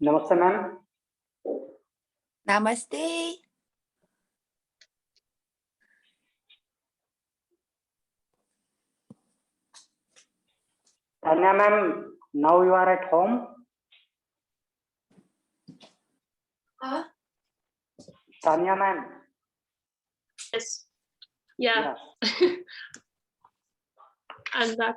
नमस्ते मैम। नमस्ते। Tanya ma'am, now you are at home? Huh? Tanya ma'am. Yes. Yeah. I'm back.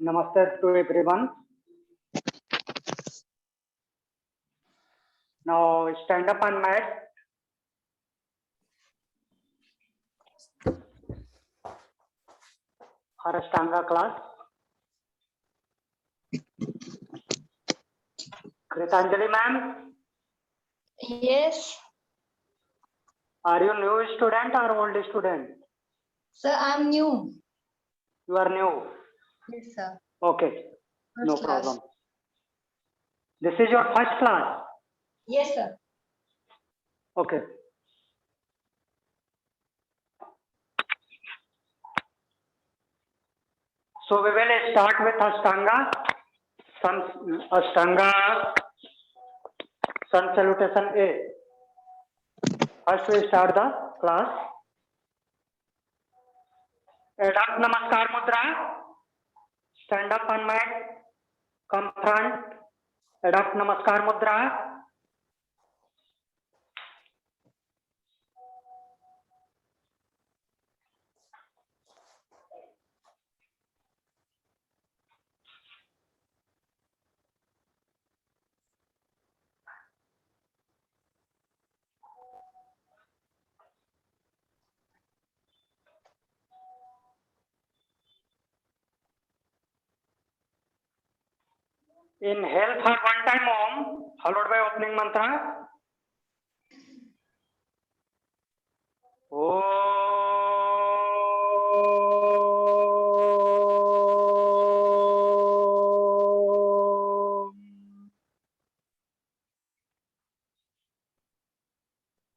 Namaste to everyone. Now stand up on mat. For Ashtanga class. Kritanjali ma'am. Yes. Are you new student or old student? Sir, I'm new. You are new. Yes, sir. Okay. No First class. problem. This is your first class. Yes, sir. Okay. So we will start with Ashtanga. Ashtanga Sun salutation A. First we start the class. Adopt Namaskar Mudra. Stand up on mat. Come front. Adopt Namaskar Mudra. Inhale for one time Om, followed by opening mantra.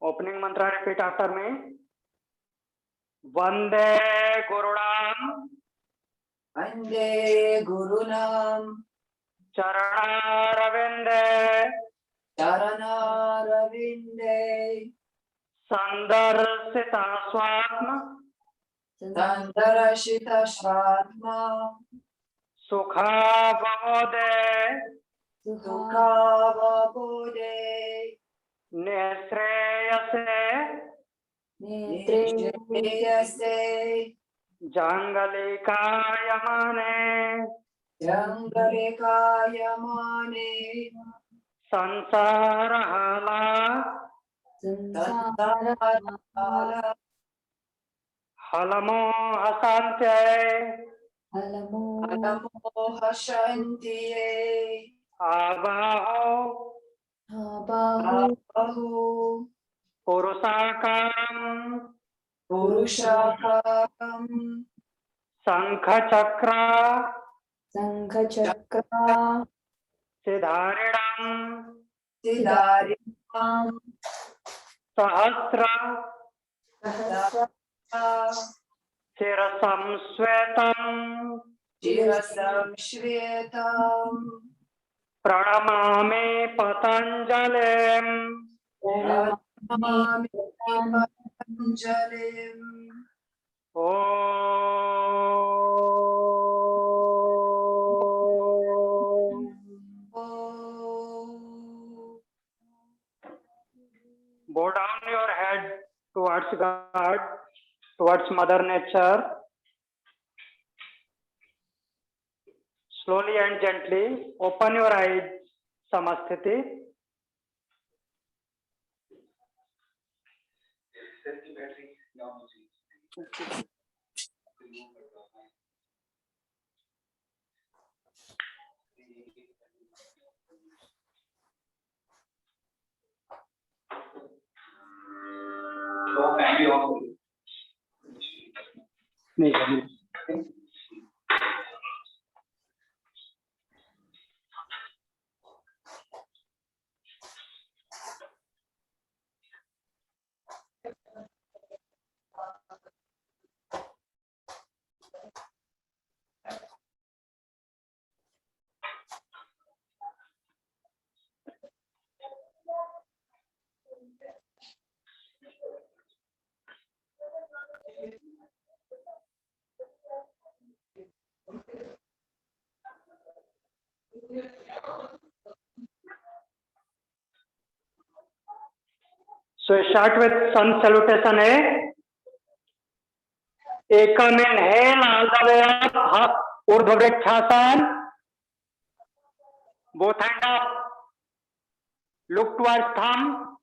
Opening mantra repeat after me. Vande Gurunam. Vande Gurunam Charanaravinde. Charanaravinde Sandarsita Swatma. Sandarashita Shvatma Sukha Bhavode. Sukha Vabode Neshreyase. Nishreyase Jangalikayamane. Jangarekayamane Sansarahala. Sansara Halamo Asantye Alamoha Shantiye Abaho Abahu Purusakaram Purushakam Sankha Chakra Sanghachakra Siddharidam Siddharimam Sahasra Sahasra Sirasam Svetam Shirasam Shvetam Pranamami Patanjalim Pranamami Patanjalim Om. Om. Bow down your head towards God, towards Mother Nature. Slowly and gently open your eyes, Samasthiti. So start with sun salutation. Ekam inhale all the way up, Urdhva Vrikshasana. Both hand up. Look towards thumb.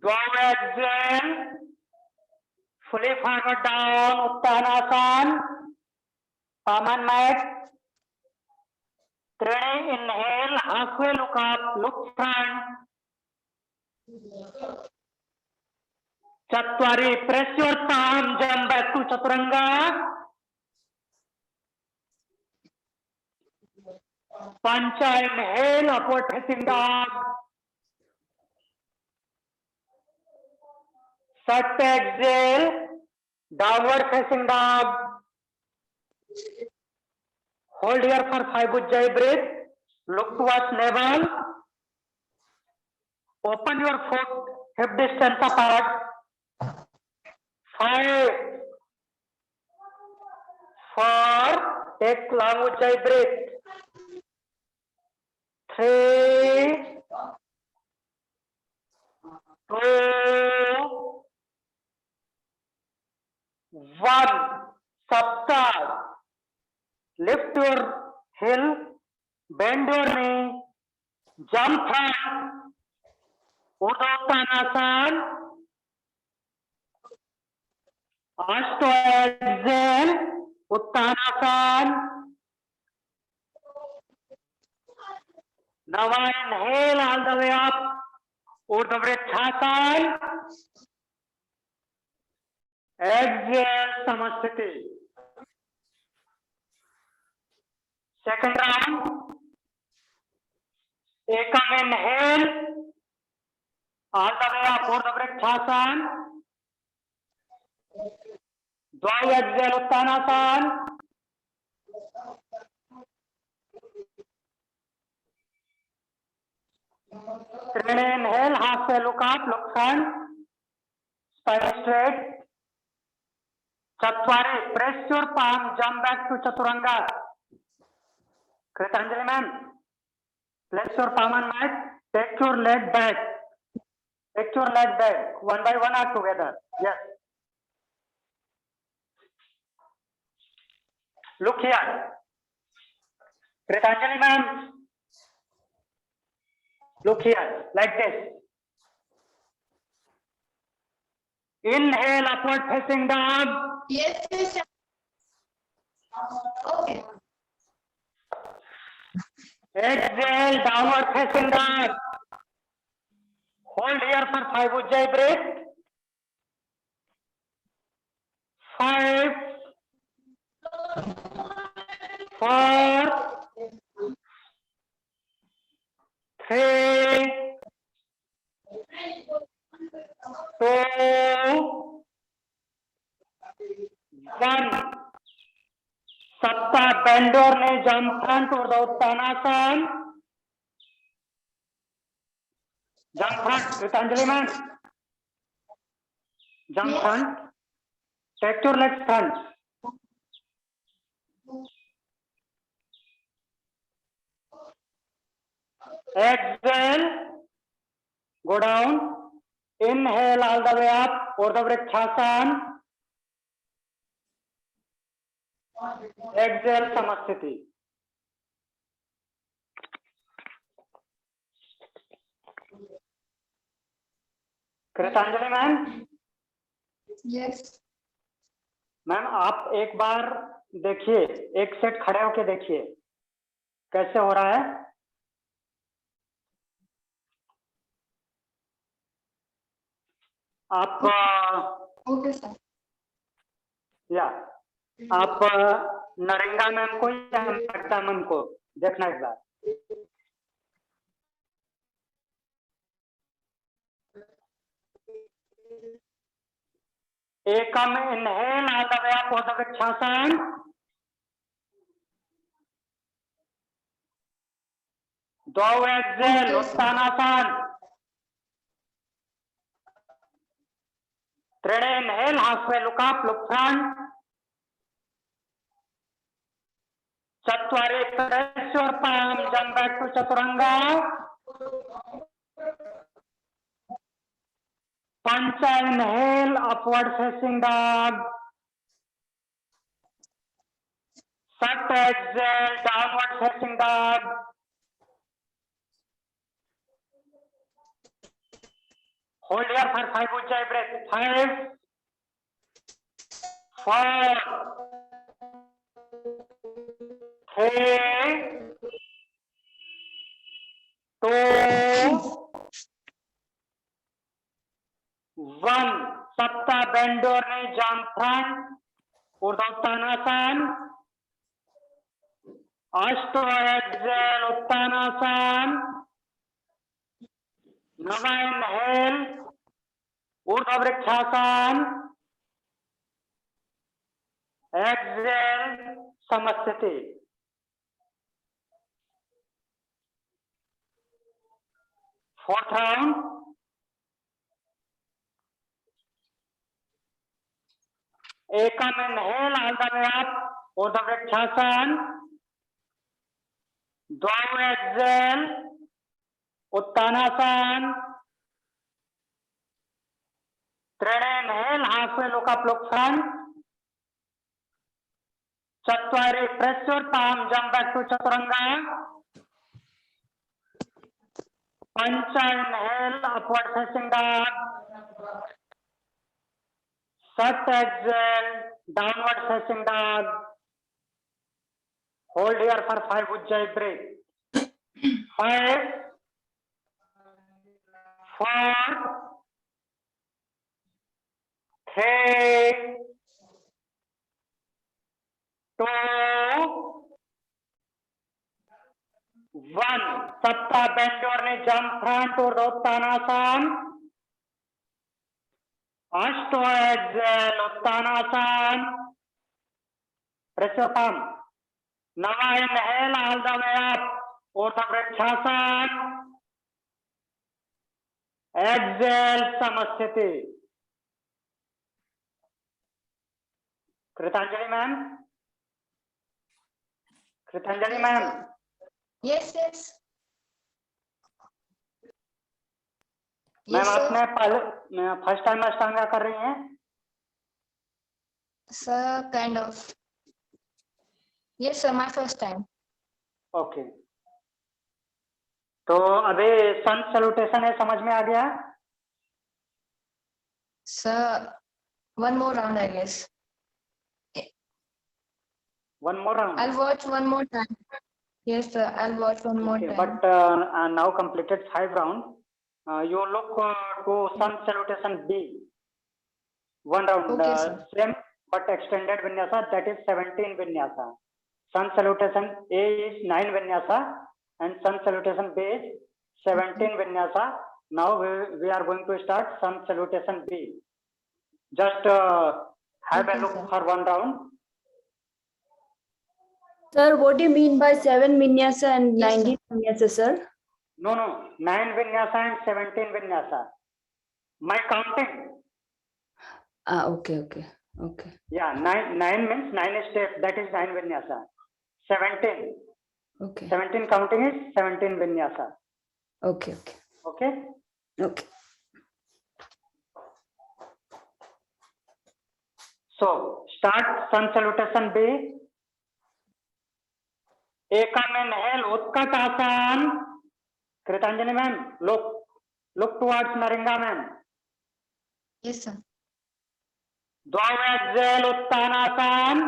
Dwayu exhale. Fully forward down, Uttanasana. Palm on mat. Trine inhale, halfway look up, look front. Chatwari, press your palm, jump back to Chaturanga. Pancha, inhale, upward facing dog. Satta, exhale, downward facing dog. Hold here for 5 Ujjayi breath. Look towards navel. Open your foot, hip distance apart. 5, 4, take long Ujjayi breath. 3, 2, 1. Sapta. Lift your heel, bend your knee, jump front, Urdhva Ashto exhale, Uttanasana. Now inhale all the way up, Urdhva Vrikshasana. Exhale, Samasthiti. Second round. Ekam inhale, all the way up, Urdhva Vrikshasana. Dwayu exhale, Uttanasana. Trine inhale, halfway look up, look front. Spine straight. Chatwari, press your palm, jump back to Chaturanga. Kritanjali ma'am, place your palm on mat, take your leg back. Take your leg back, one by one or together. Yes. Look here. Kritanjali ma'am, Look here, like this. Inhale, upward facing dog. Yes, sir. Okay. Exhale, downward facing dog. Hold here for 5 Ujjayi breath. 5, 4, 3, 2, 1. Sapta bend your knee, jump front to the Uttanasana. Jump front, Kritanjali man. Jump Yes. front. Take your legs front. Exhale. Go down. Inhale all the way up. Urdhva Vrikshasana. Exhale Samasthiti. कृतांजलि ma'am Yes. Ma'am आप एक बार देखिए, एक set खड़े होके देखिए कैसे हो रहा है। आप Okay, sir. या आप नरेंगा मैम को या ममता मैम को देखना एक बार। एकम inhale all the way up Urdhva Vrikshasana. दो exhale Uttanasana. Third inhale, halfway look up, look front. Chatwari, press your palm, jump back to Chaturanga. Pancha, inhale, upward facing dog. Sat, exhale, downward facing dog. Hold here for 5 Ujjayi breath. 5, 4, 3, 2, 1. Sapta bend your knee, jump front. Urdhva Uttanasana. Ashto exhale, Uttanasana. Nava inhale, Urdhva Vrikshasana. Exhale, Samasthiti. Fourth round. Ekam inhale all the way up, Urdhva Vrikshasana. Dvau exhale, Uttanasana. Third inhale, halfway look up, look front. Chatwari, press your palm, jump back to Chaturanga. Pancha, inhale, upward facing dog. Sat, exhale, downward facing dog. Hold here for 5 Ujjayi breath. 5, 4, 3, 2, 1. Sapta bend your knee, jump front to Uttanasana. Ashto exhale, Uttanasana. Press your palm. Nava inhale all the way up, Urdhva Vrikshasana. Exhale, Samasthiti. Kritanjali ma'am. Kritanjali ma'am. Yes, yes. Ma'am Yes, sir. आपने पहले first time अष्टांगा कर रही हैं? Sir, kind of. Yes, sir, my first time. Okay, तो अभी सन salutation है, समझ में आ गया? Sir, one more round, I guess. One more round. I'll watch one more time. Yes, sir. I'll watch one more Okay, time. but now completed 5 rounds. You look to sun salutation B. One round, Okay, sir. same but extended vinyasa, that is 17 vinyasa. Sun salutation A is 9 vinyasa and sun salutation B is 17 vinyasa. Now we are going to start sun salutation B. Just have Okay, a look sir. for one round. Sir, what do you mean by 7 vinyasa and Yes, 19 vinyasa, sir? No, 9 vinyasa and 17 vinyasa. My counting. Okay. Yeah, 9 means 9 steps. That is 9 vinyasa. 17. Okay. 17 counting is 17 vinyasa. Okay. Okay. Okay. So start sun salutation B. Ekam inhale Utkatasana. Kritanjali ma'am, look towards Naringa ma'am. Yes, sir. Dwav exhale Uttanasana.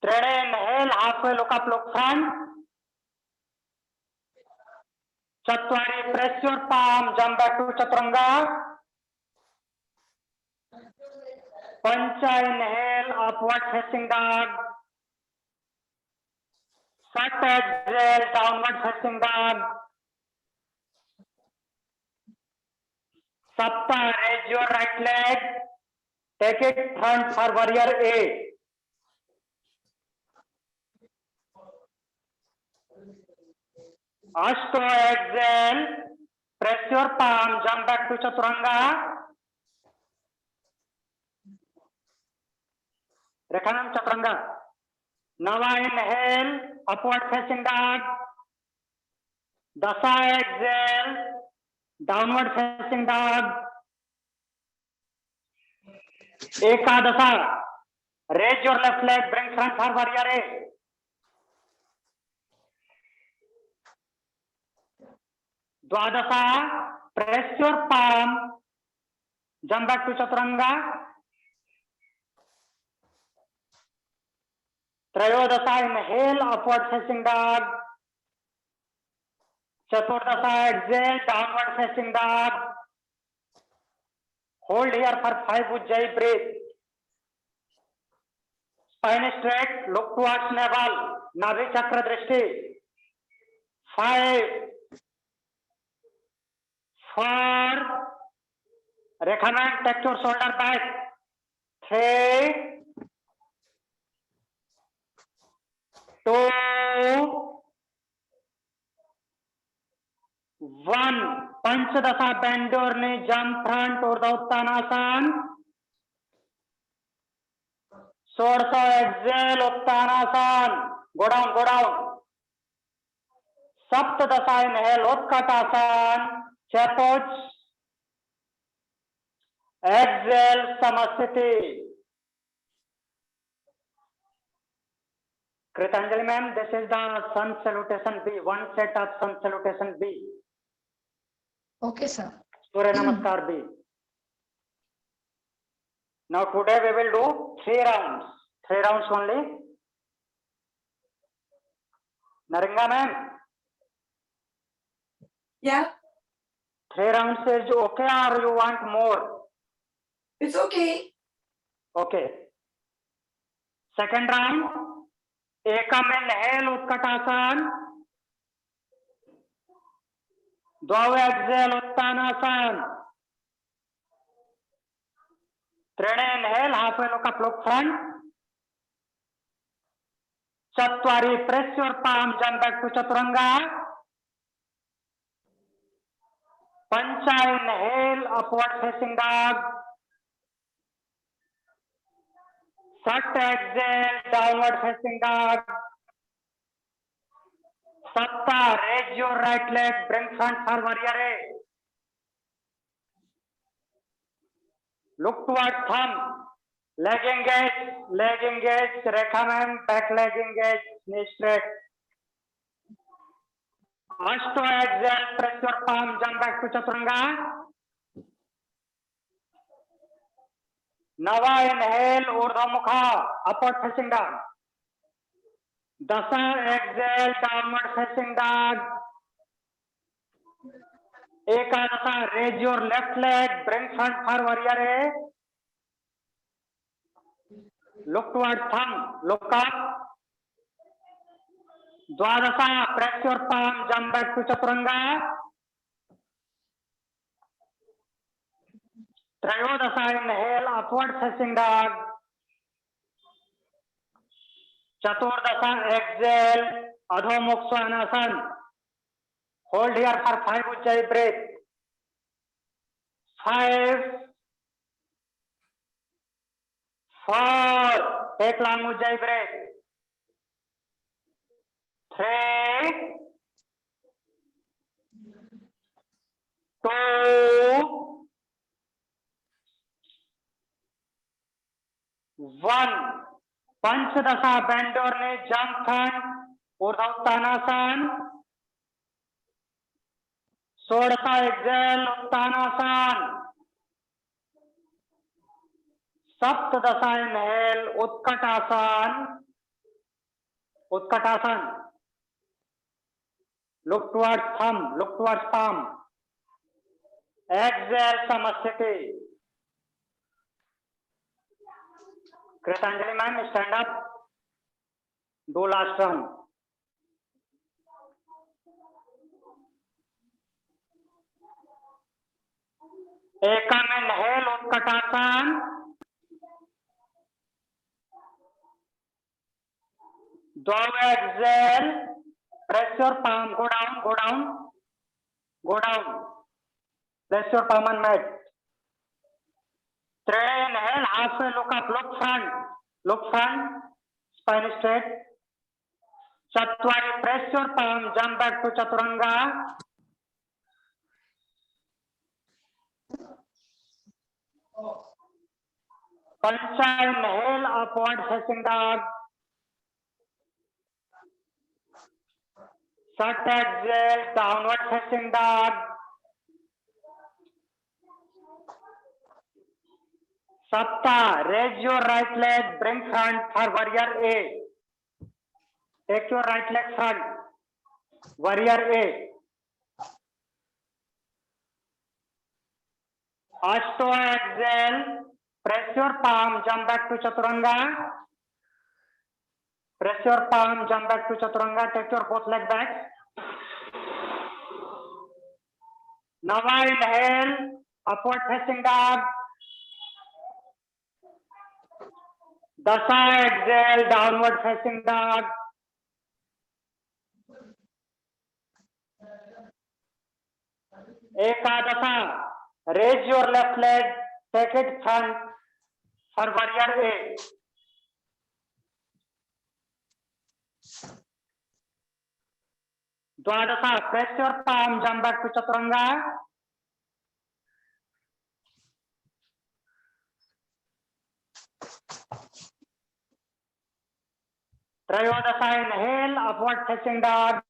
Third inhale, halfway look up, look front. Chatwari, press your palm, jump back to Chaturanga. Pancha, inhale, upward facing dog. Sat, exhale, downward facing dog. Sapta, raise your right leg. Take it front for warrior A. Ashto, exhale, press your palm, jump back to Chaturanga. Rekhanam Chaturanga. Nava, inhale, upward facing dog. Dasa, exhale, downward facing dog. Ekadasa, raise your left leg, bring front for warrior A. Dwadasa, press your palm, jump back to Chaturanga. Trayodasa, inhale, upward facing dog. Chaturdasa, exhale, downward facing dog. Hold here for 5 Ujjayi, breathe. Spine straight, look towards navel, Nabhi Chakra Drishti. 5, 4, Rekha ma'am, take your shoulder back. 3, 2, 1. Panchadasa, bend your knee, jump front or the Uttanasana. Shodasa, exhale, Uttanasana. Go down. Saptadasa, inhale, Utkatasana. Chapoch. Exhale, Samasthiti. Kritanjali ma'am, this is the sun salutation B. One set of sun salutation B. Okay, sir. Surya Namaskar B. Now today we will do 3 rounds. 3 rounds only. Naringa ma'am, Yeah, 3 rounds is okay or you want more? it's okay. Okay. Second round. Ekam inhale Utkatasana. Dwav exhale Uttanasana. Third inhale, halfway look up, look front. Chatwari, press your palm, jump back to Chaturanga. Pancha, inhale, upward facing dog. Sat, exhale, downward facing dog. Sapta, raise your right leg, bring front for warrior A. Look towards thumb. Leg engage, Rekha ma'am, back leg engage, knee straight. Ashto exhale, press your palm, jump back to Chaturanga. Nava inhale, Urdhva Mukha, upward facing dog. Dasa exhale, downward facing dog. Ekadasa, raise your left leg, bring front for warrior A. Look towards thumb, look up. Dwadasa, press your palm, jump back to Chaturanga. Trayodasa, inhale, upward facing dog. Chaturdasa, exhale, Adho Mukha Svanasana. Hold here for 5 Ujjayi breath. 5, 4, take long Ujjayi breath. 3, 2, 1. Panchadasa, bend your knee, jump turn, Urdhva Uttanasana. Sodasa, exhale, Uttanasana. Saptadasa, inhale, Utkatasana. Utkatasana. Look towards thumb, look towards palm. Exhale, Samasthiti. Kritanjali ma'am, stand up. Do last round. Ekam inhale, Utkatasana. Dvav exhale. Press your palm, go down, go down, go down. Press your palm on mat. Trade inhale, halfway look up, look front, spine straight. Chatwari, press your palm, jump back to Chaturanga. Pancha, inhale, upward facing dog. Sat, exhale, downward facing dog. Sapta, raise your right leg, bring front for warrior A. Take your right leg front, warrior A. Ashto, exhale, press your palm, jump back to Chaturanga. Press your palm, jump back to Chaturanga, take your both leg back. Nava, inhale, upward facing dog. Dasa, exhale, downward facing dog. Ekadasa, raise your left leg, take it front for warrior A. Dwadasa, press your palm, jump back to Chaturanga. Trayodasa, inhale, upward facing dog.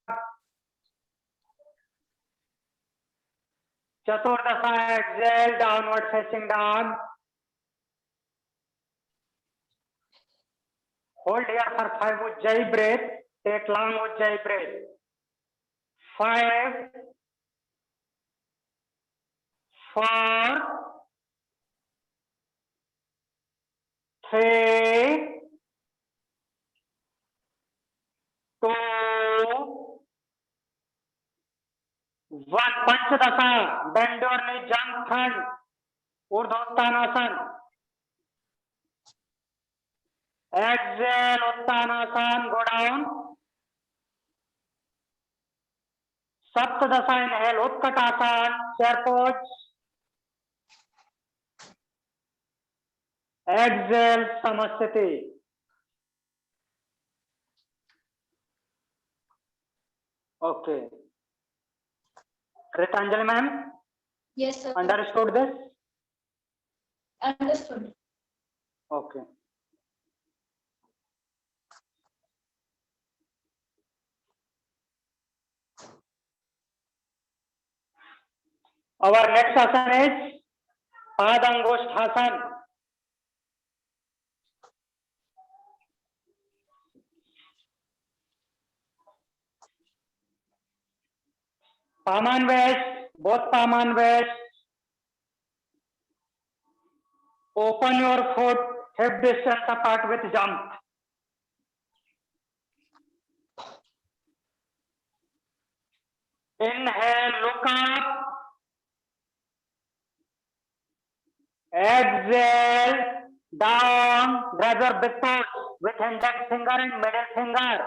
Chaturdasa, exhale, downward facing dog. Hold here for 5 Ujjayi breath. Take long Ujjayi breath. 5, 4, 3, 2, 1. Panchadasa, bend your knee, jump front, Urdhva Uttanasana. Exhale, Uttanasana, go down. Saptadasa, inhale, Utkatasana, chair pose. Exhale, Samasthiti. Okay. Kritanjali ma'am, Yes, sir. understood this? Understood. Okay. Our next asana is Padangosthasana. Palm and waist, both palm and waist. Open your foot hip distance apart with jump. Inhale, look up. Exhale, down. Grab your big toes with index finger and middle finger.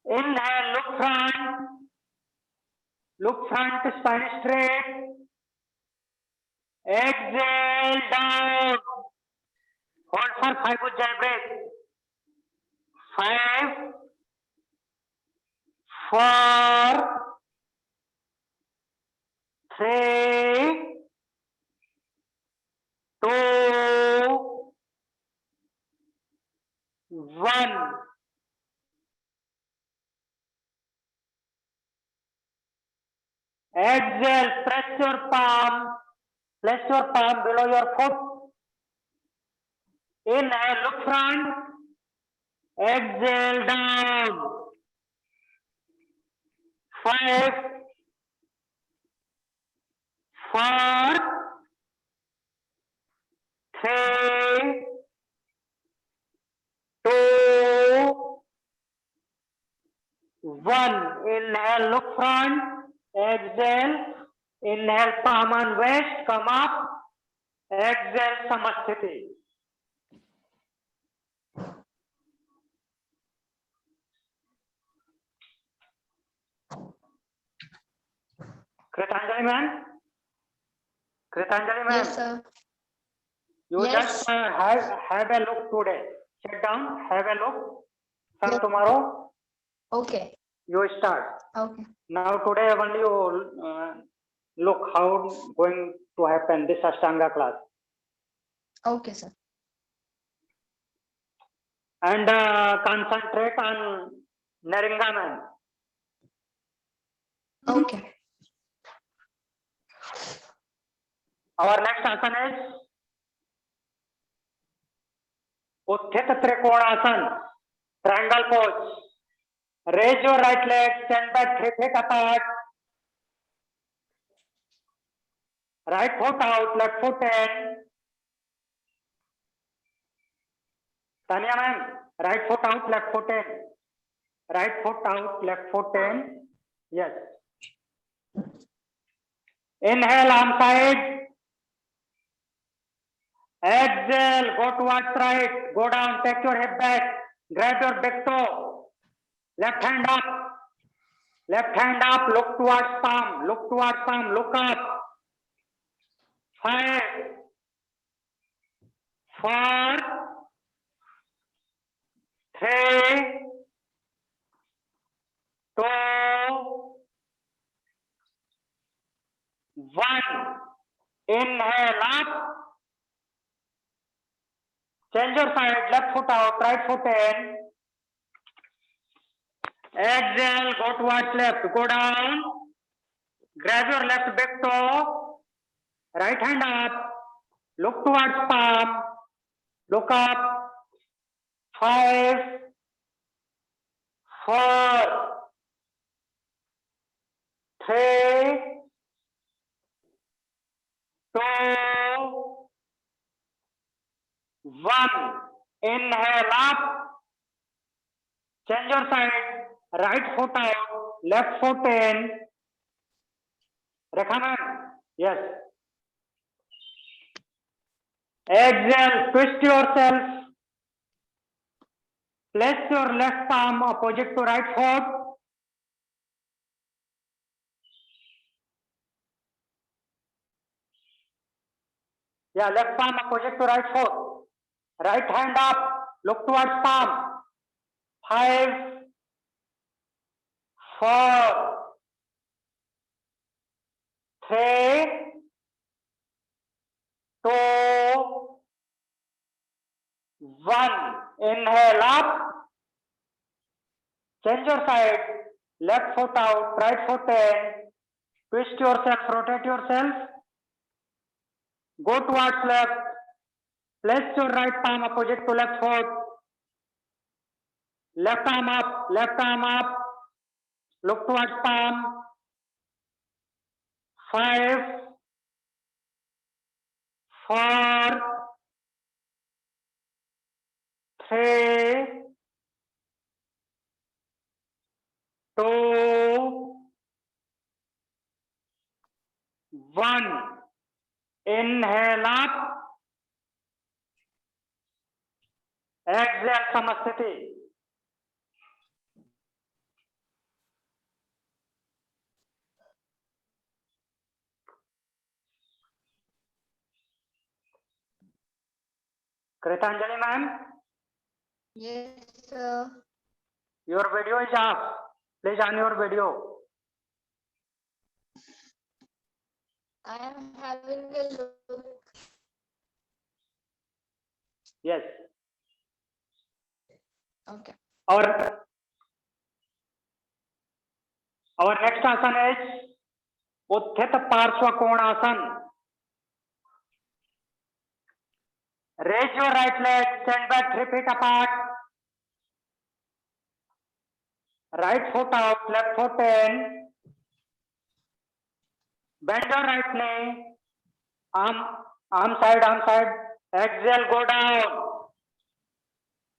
Inhale, look front. Look front, spine straight. Exhale, down. Hold for 5 ujjayi breath. 5, 4, 3, 2, 1. Exhale, press your palm below your foot. Inhale, look front. Exhale, down. 5, 4, 3, 2, 1. Inhale, look front. Exhale. Inhale, palm and waist, come up. Exhale, Samasthiti. Kritanjali ma'am? Kritanjali ma'am? Yes, sir. You Yes. just have a look today. Sit down, have a look. From Yes. tomorrow, Okay. you start. Okay. Now today only you look how going to happen this Ashtanga class. Okay, sir. And concentrate on Naringa ma'am. Okay. Our next asana is Utthita Trikonasana, triangle pose. Raise your right leg, stand back 3 feet apart. Right foot out, left foot in. Tanya ma'am, right foot out, left foot in. Right foot out, left foot in. Yes. Inhale, arm side. Exhale, go towards right. Go down, take your hip back. Grab your big toe. Left hand up. Left hand up, look towards palm. Look towards palm, look up. 5, 4, 3, 2, 1. Inhale up. Change your side, left foot out, right foot in. Exhale, go towards left, go down. Grab your left big toe. Right hand up. Look towards palm. Look up. 5, 4, 3, 2, 1. Inhale up. Change your side. Right foot out. Left foot in. Rekha ma'am? Yes. Exhale. Twist yourself. Place your left palm opposite to right foot. Yeah, left palm opposite to right foot. Right hand up. Look towards palm. 5, 4, 3, 2, 1. Inhale up. Change your side. Left foot out, right foot in. twist yourself, rotate yourself, go towards left, place your right palm opposite to left foot, left arm up, look towards palm, 5, 4, 3, 2, 1. Inhale up, exhale Samasthiti. Kritanjali ma'am, Yes, sir. your video is off. Please on your video. I am having a look. Yes. Okay. Our next asana is Utthita Parshva Konasana. Raise your right leg, stand back 3 feet apart. Right foot out, left foot in. Bend your right knee. Arm side. Exhale, go down.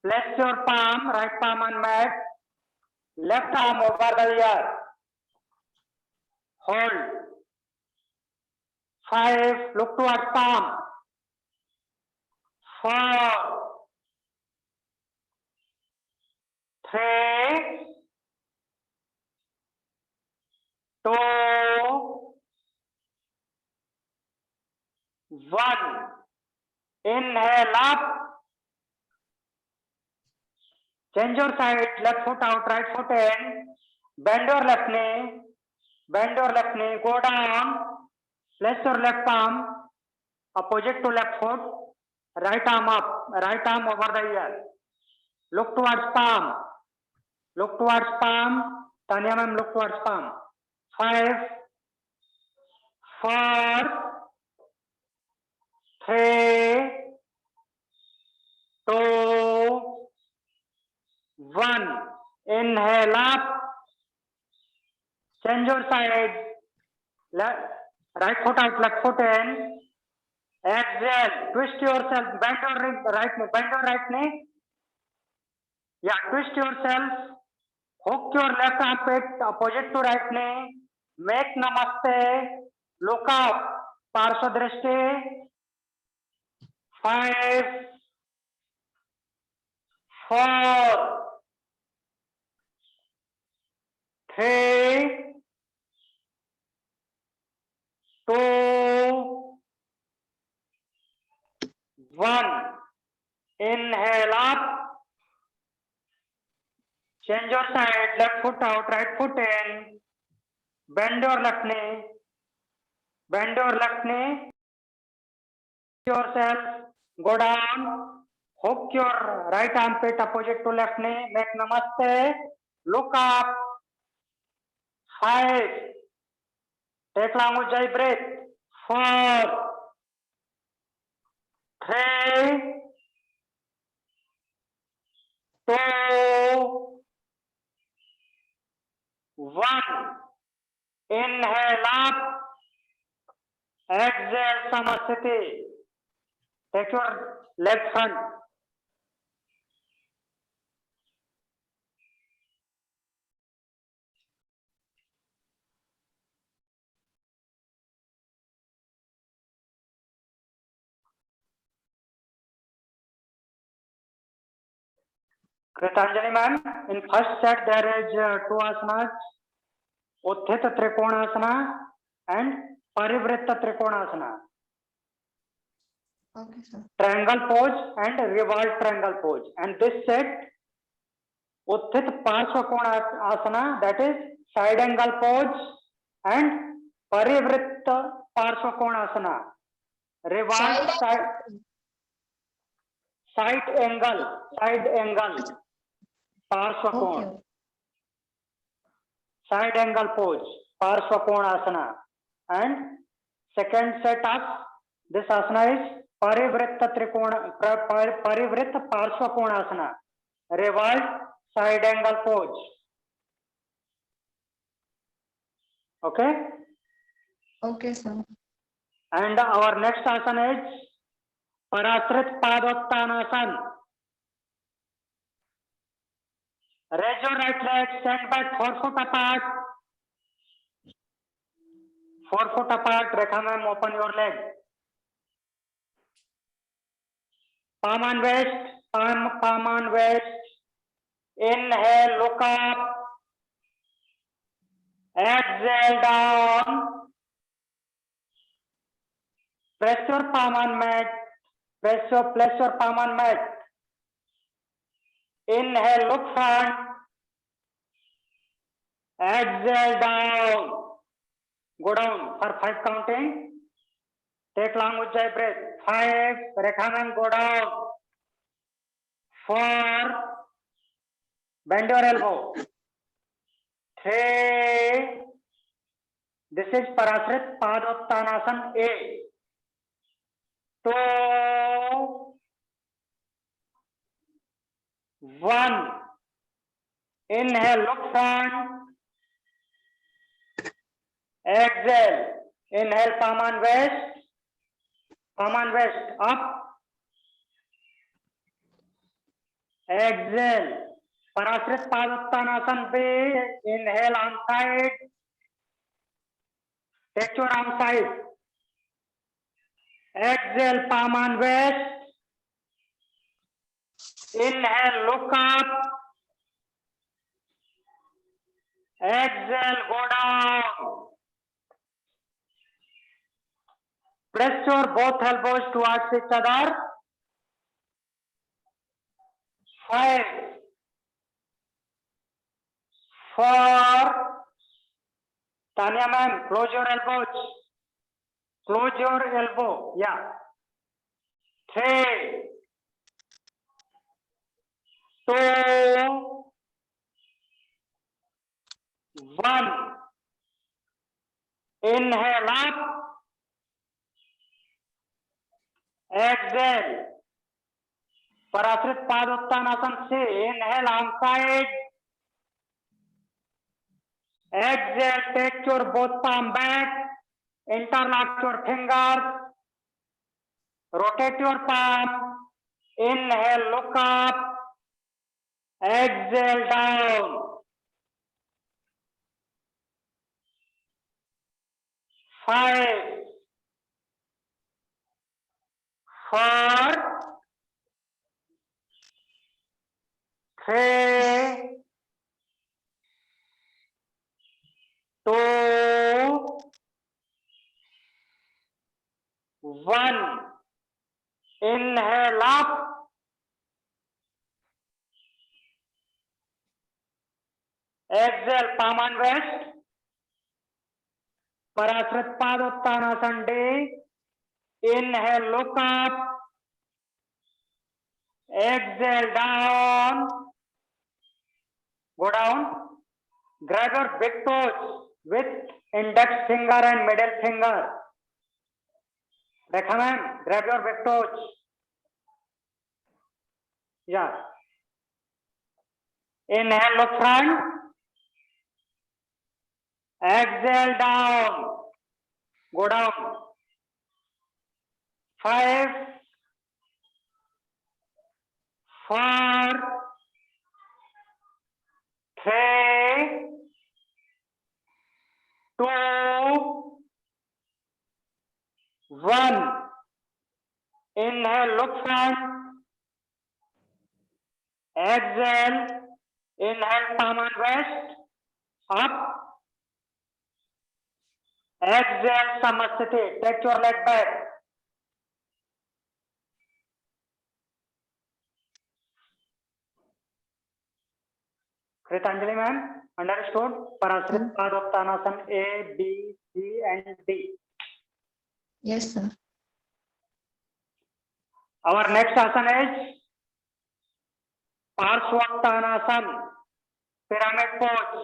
Place your palm, right palm on mat. Left arm over the ear. Hold. 5, look towards palm. 4, 3, 2, 1. Inhale up. Change your side, left foot out, right foot in. Bend your left knee. Go down. Place your left palm opposite to left foot. Right arm up, right arm over the ear. Look towards palm. Tanya ma'am, look towards palm. 5, 4, 3, 2, 1. Inhale up. Change your side. Right foot out, left foot in. Exhale. Twist yourself. Bend your right knee. Yeah, twist yourself. Hook your left armpit opposite to right knee. Make namaste. Look up. Parsva drishti. 5, 4, 3, 2, 1. Inhale up. Change your side, left foot out, right foot in. Bend your left knee. Yourself. Go down. Hook your right armpit opposite to left knee. Make namaste. Look up. 5. Take long Ujjayi breath. 4, 3, 2, 1. Inhale up. Exhale Samasthiti. Take your left front. Kritanjali ma'am, in first set there is 2 asanas, Utthita Trikonasana and Parivritta Trikonasana. Okay, sir. Triangle pose and revolved triangle pose. And this set, Utthita Parshva Konasana, that is side angle pose, and Parivritta Parshva Konasana, revolved side angle, Parshva Kon, Okay. side angle pose. Parshvakonasana. And second set of this asana is Parivritta Parivritta Parshvakonasana. Revolved side angle pose. Okay. Okay, sir. And our next asana is Parasrit Padottanasana. Raise your right leg, stand back 4 foot apart. 4 foot apart, Rekha ma'am, open your leg. Palm on waist, palm on waist. Inhale, look up. Exhale, down. Press your palm on mat. Press your palm on mat. Inhale, look front. Exhale, down. Go down for 5 counting. Take long Ujjayi breath. 5. Rekha ma'am, go down. 4. Bend your elbow. 3. This is Parasrit Padottanasana A. 2. 1. Inhale, look front. Exhale. Inhale, palm on waist. Palm on waist. Up. Exhale. Parasrit Padottanasana B. Inhale on side. Take your arm side. Exhale, palm on waist. Inhale, look up. Exhale, go down. Press your both elbows towards each other. 5. 4. Tanya ma'am, close your elbows. Close your elbow. Yeah. 3. 2. 1. Inhale up. Exhale. Parasrit Padottanasana C. Inhale on side. Exhale. Take your both palm back. Interlock your fingers. Rotate your palm. Inhale, look up. Exhale, down. 5. 4. 3. 2. 1. Inhale up. Exhale, palm on waist. Parasrit Padottanasana D. Inhale, look up. Exhale, down. Go down. Grab your big toes with index finger and middle finger. Rekha ma'am, grab your big toes. Yeah. Inhale, look front. Exhale, down. Go down. 5. 4. 3. 2. 1. Inhale, look front. Exhale. Inhale, palm on waist. Up. Exhale, Samasthiti. Take your leg back. Kritanjali ma'am, understood? Parasrit Padottanasana A, B, C and D. Yes, sir. Our next asana is Parshvattanasana, pyramid pose.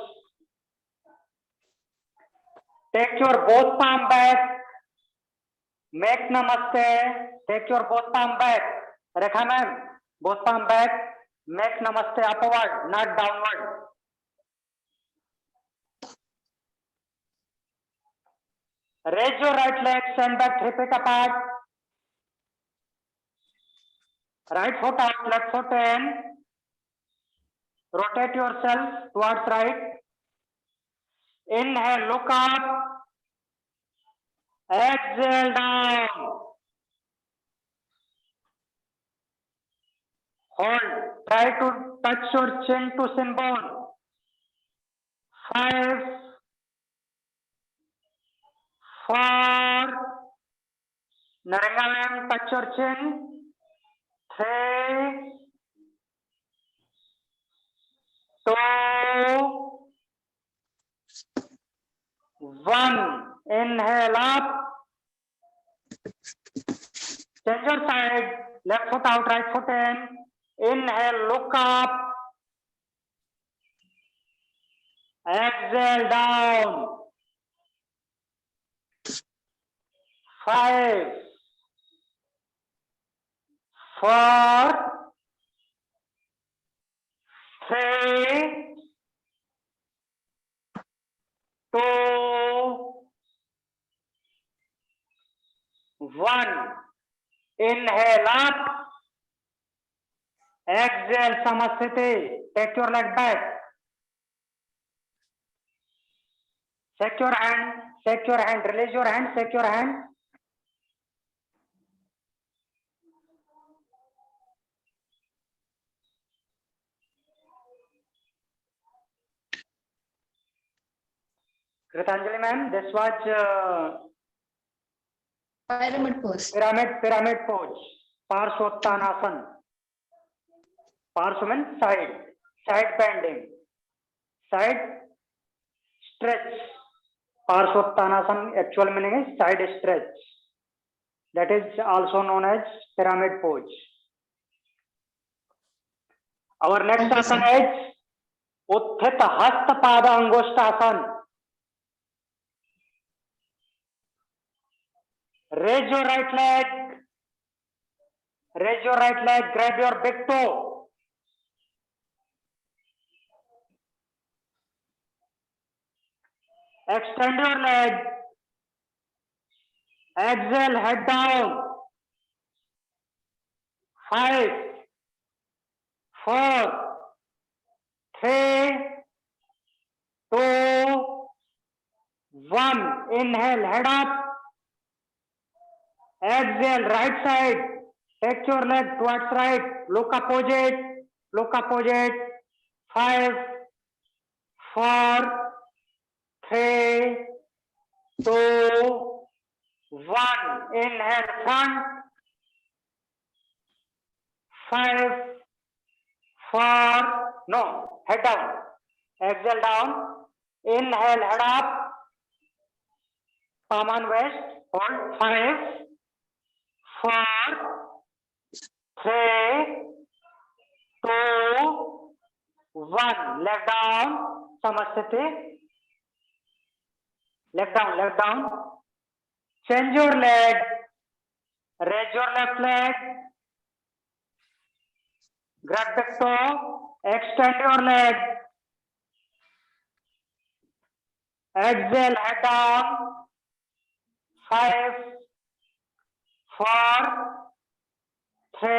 Take your both palm back. Make namaste. Take your both palm back. Rekha ma'am, both palm back. Make namaste upward, not downward. Raise your right leg, stand back, hip it apart. Right foot out, left foot in. Rotate yourself towards right. Inhale, look up. Exhale down. Hold. Try to touch your chin to shin bone. 5, 4. Naranga ma'am, touch your chin. 3, 2, 1. Inhale up. Change your side. Left foot out, right foot in. Inhale, look up. Exhale down. 5, 4, 3, 2, 1. Inhale up. Exhale, Samasthiti. Take your leg back. Shake your hand. Shake your hand. Release your hand. Shake your hand. Kritanjali ma'am, this was Pyramid pose. pyramid pose. Parshvottanasana. Parshva means side bending, side stretch. Parshvottanasana actual meaning is side stretch. That is also known as pyramid pose. Our next Okay, sir. asana is Utthita Hasta Pada Angushtasana. Raise your right leg. Raise your right leg. Grab your big toe. Extend your leg. Exhale, head down. 5, 4, 3, 2, 1. Inhale, head up. Exhale, right side. Take your leg towards right. Look opposite. Look opposite. 5, 4, 3, 2, 1. Inhale, front. 5, 4. No, head down. Exhale down. Inhale, head up. Palm on waist. Hold. 5, 4, 3, 2, 1. Leg down. Samasthiti. Leg down, leg down. Change your leg. Raise your left leg. Grab the toe. Extend your leg. Exhale, head down. 5, 4, 3,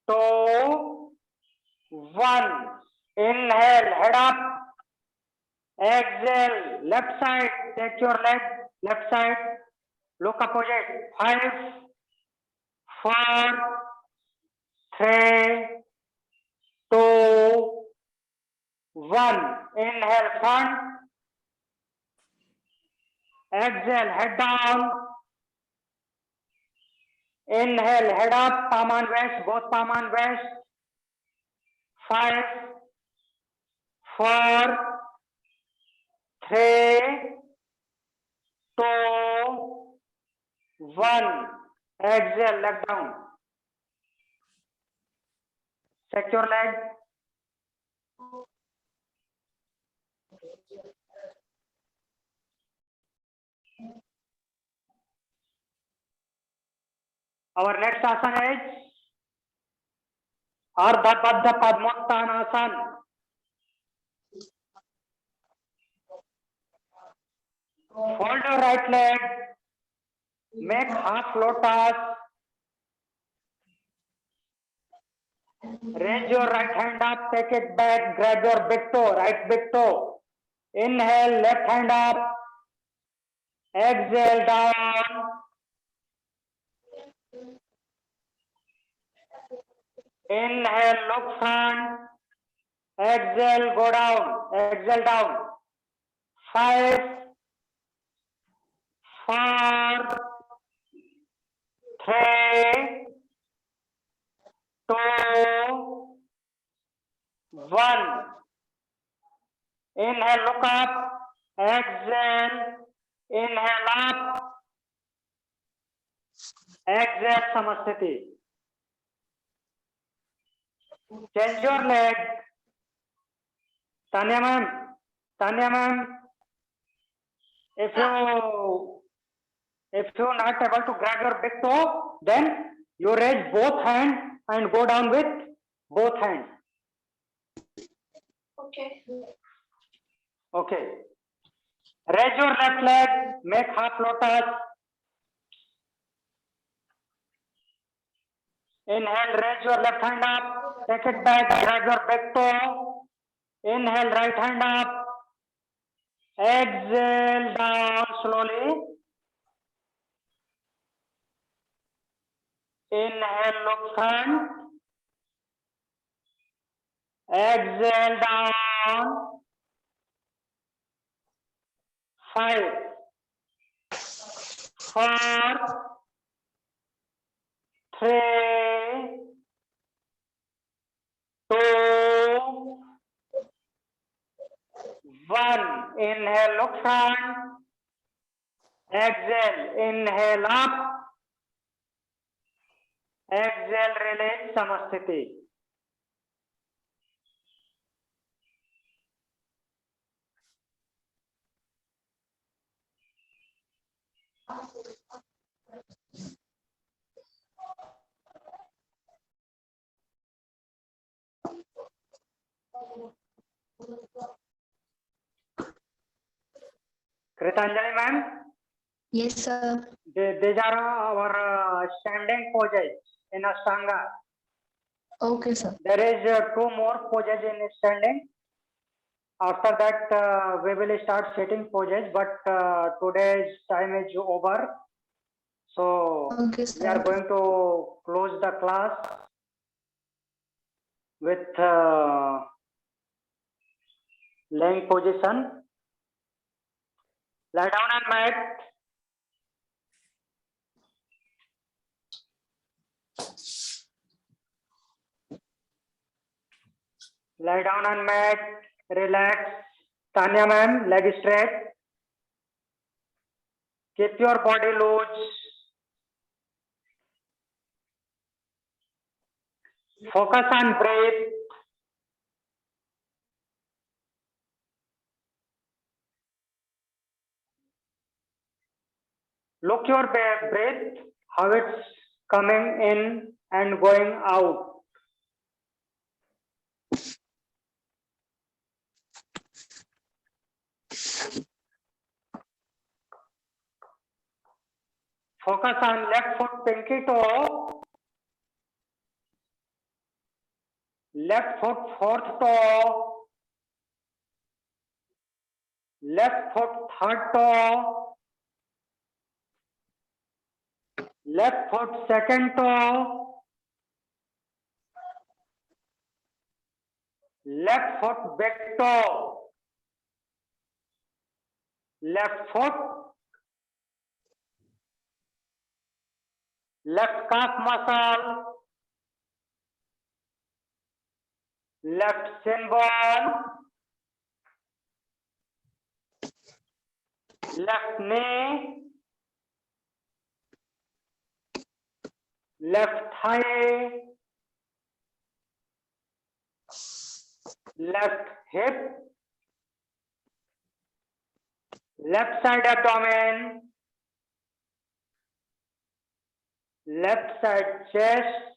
2, 1. Inhale, head up. Exhale, left side. Take your leg, left side. Look opposite. 5, 4, 3, 2, 1. Inhale, front. Exhale, head down. Inhale, head up, palm on waist, both palm on waist. 5, 4, 3, 2, 1. Exhale, leg down. Check your leg. Our next asana is Ardha Baddha Padmottanasana. Fold your right leg, make half lotus, raise your right hand up, take it back, grab your big toe, right big toe. Inhale, left hand up, exhale down. Inhale, look front, exhale, go down, exhale down. 5, 4, 3, 2, 1. Inhale, look up, exhale, inhale up, exhale, Samasthiti. Change your leg. Tanya ma'am, if you're not able to grab your big toe, then you raise both hands and go down with both hands. Okay. Okay. Raise your left leg, make half lotus. Inhale, raise your left hand up, take it back, grab your big toe. Inhale, right hand up. Exhale down slowly. Inhale, look front. Exhale down. 5, 4, 3, 2, 1. Inhale, look front. Exhale, inhale up. Exhale, release, Samasthiti. Kritanjali ma'am, Yes, sir. these are our standing poses in Ashtanga. Okay, sir. There is 2 more poses in standing. After that, we will start sitting poses, but today's time is over. So Okay, we are sir. going to close the class with laying position. Lie down on mat. Lie down on mat. Relax. Tanya ma'am, leg straight. Keep your body loose. Focus on breath. Look your breath, how it's coming in and going out. Focus on left foot pinky toe, left foot fourth toe, left foot third toe, left foot second toe, left foot big toe, left foot, left calf muscle, left shin bone, left knee, left thigh, left hip, left side abdomen, left side chest,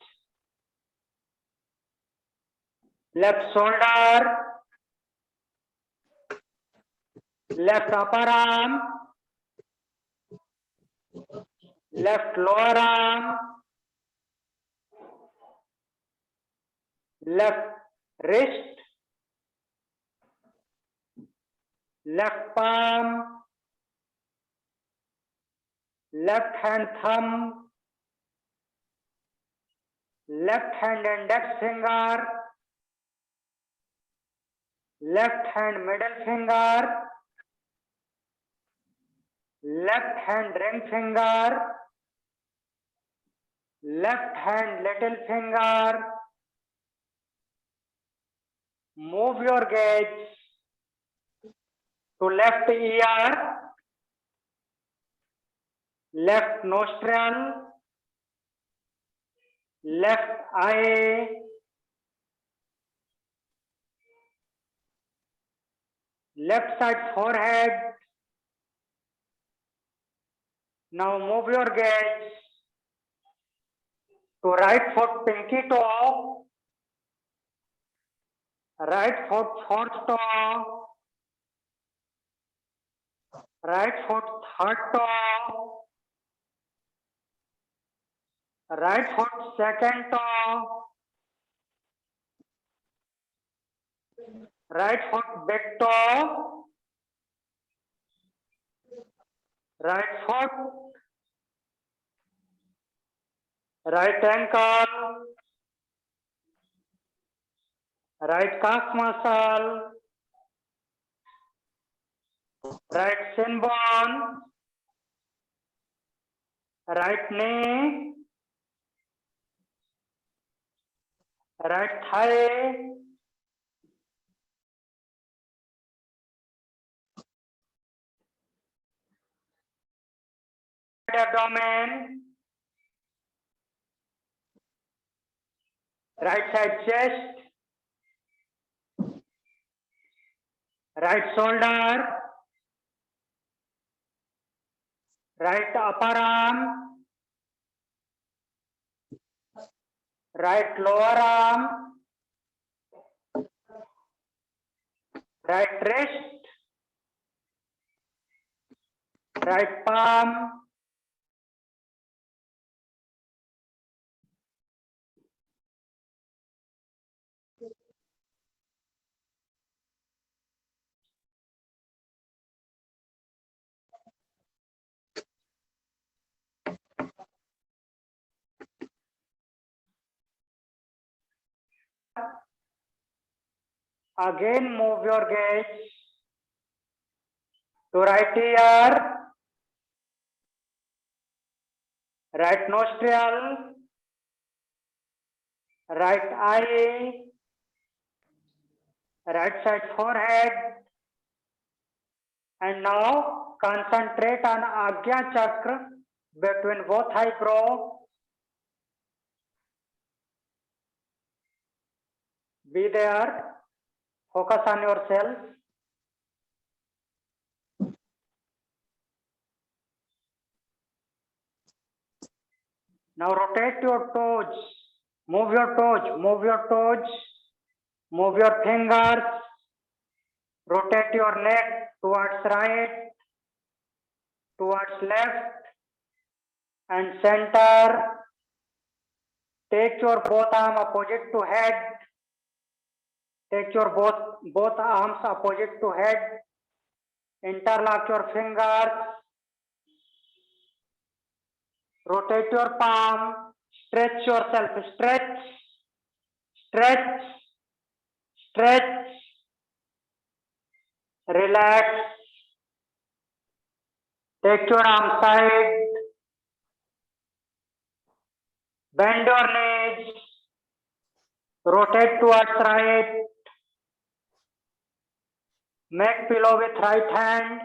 left shoulder, left upper arm, left lower arm, left wrist, left palm, left hand thumb, left hand index finger, left hand middle finger, left hand ring finger, left hand little finger. Move your gaze to left ear, left nostril, left eye, left side forehead. Now move your gaze to right foot pinky toe, right foot fourth toe, right foot third toe, right foot second toe, right foot big toe, right foot, right ankle, right calf muscle, right shin bone, right knee, right thigh, abdomen, right side chest, right shoulder, right upper arm, right lower arm, right wrist, right palm, again move your gaze to right ear, right nostril, right eye, right side forehead, and now concentrate on Agya Chakra between both eyebrows. Be there, focus on yourself. Now rotate your toes, move your toes, move your toes, move your fingers, rotate your neck towards right, towards left and center. Take your both arms opposite to head. Take your both arms opposite to head. Interlock your fingers. Rotate your palm. Stretch yourself. Stretch. Stretch. Stretch. Relax. Take your arm side. Bend your knees. Rotate towards right. Make pillow with right hand.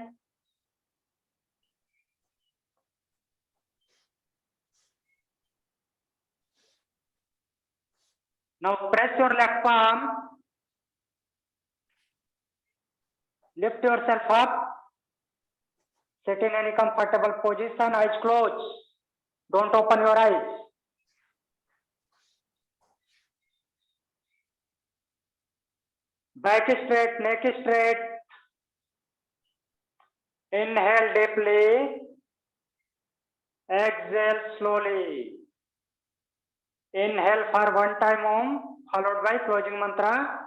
Now press your left palm. Lift yourself up. Sit in any comfortable position, eyes closed. Don't open your eyes. Back straight, neck straight. Inhale deeply. Exhale slowly. Inhale for one time Om, followed by closing mantra.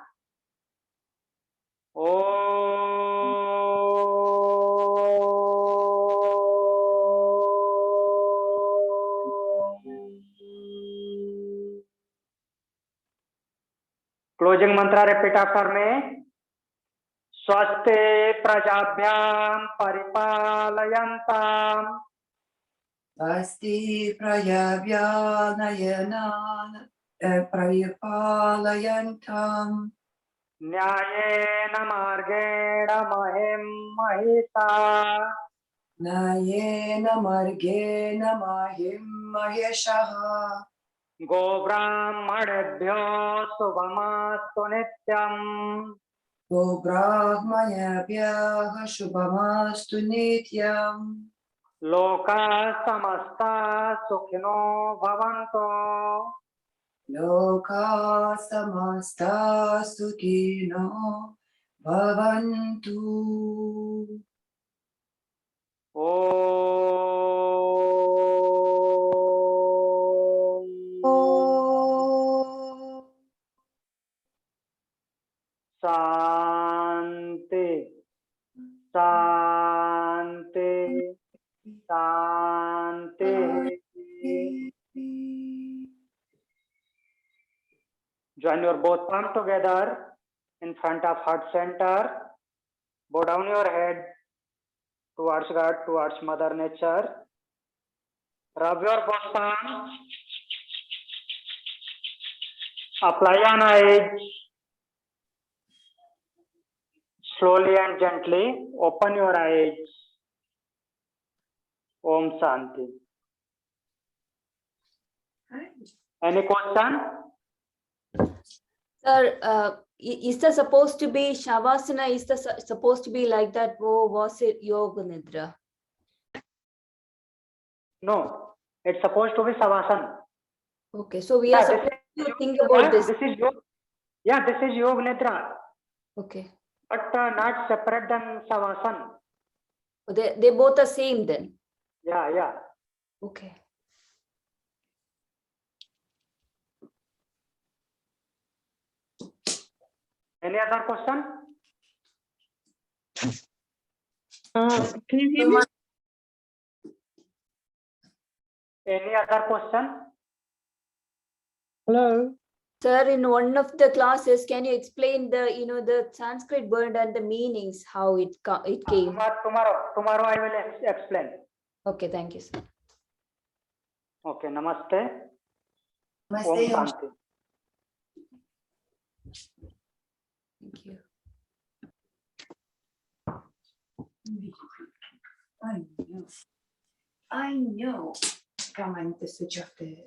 Closing mantra repeat after me. Swaste prajabhyam paripalayantam Asti prayavyanayana prayapalayantam nyayena margena mahim mahita nayena margena mahim maheshaha go brahmanebhyo subhamastu nityam go brahmayabhyah shubhamastu nityam loka samasta sukhino bhavantu loka samasta sukhino bhavantu. Shanti, Shanti, Shanti. Join your both palms together in front of heart center. Bow down your head towards God, towards Mother Nature. Rub your both palms. Apply on eyes. Slowly and gently open your eyes. Om Shanti. Any question? Sir, is this supposed to be Shavasana? Is this supposed to be like that? Oh, was it Yoga Nidra? No, it's supposed to be Savasana. Okay, so we are Yeah, supposed to think about this. This is Yoga. Yeah, this is Yoga Nidra, Okay. but not separate than Savasana. They both are same then. Yeah, yeah. Okay. Any other question? Can you hear me? Any other question? Hello. Sir, in one of the classes, can you explain the Sanskrit word and the meanings, how it came? Tomorrow I will explain. Okay, thank you, sir. Okay, namaste. Om Namaste. Shanti. Thank you. I know. Come on, to switch off the.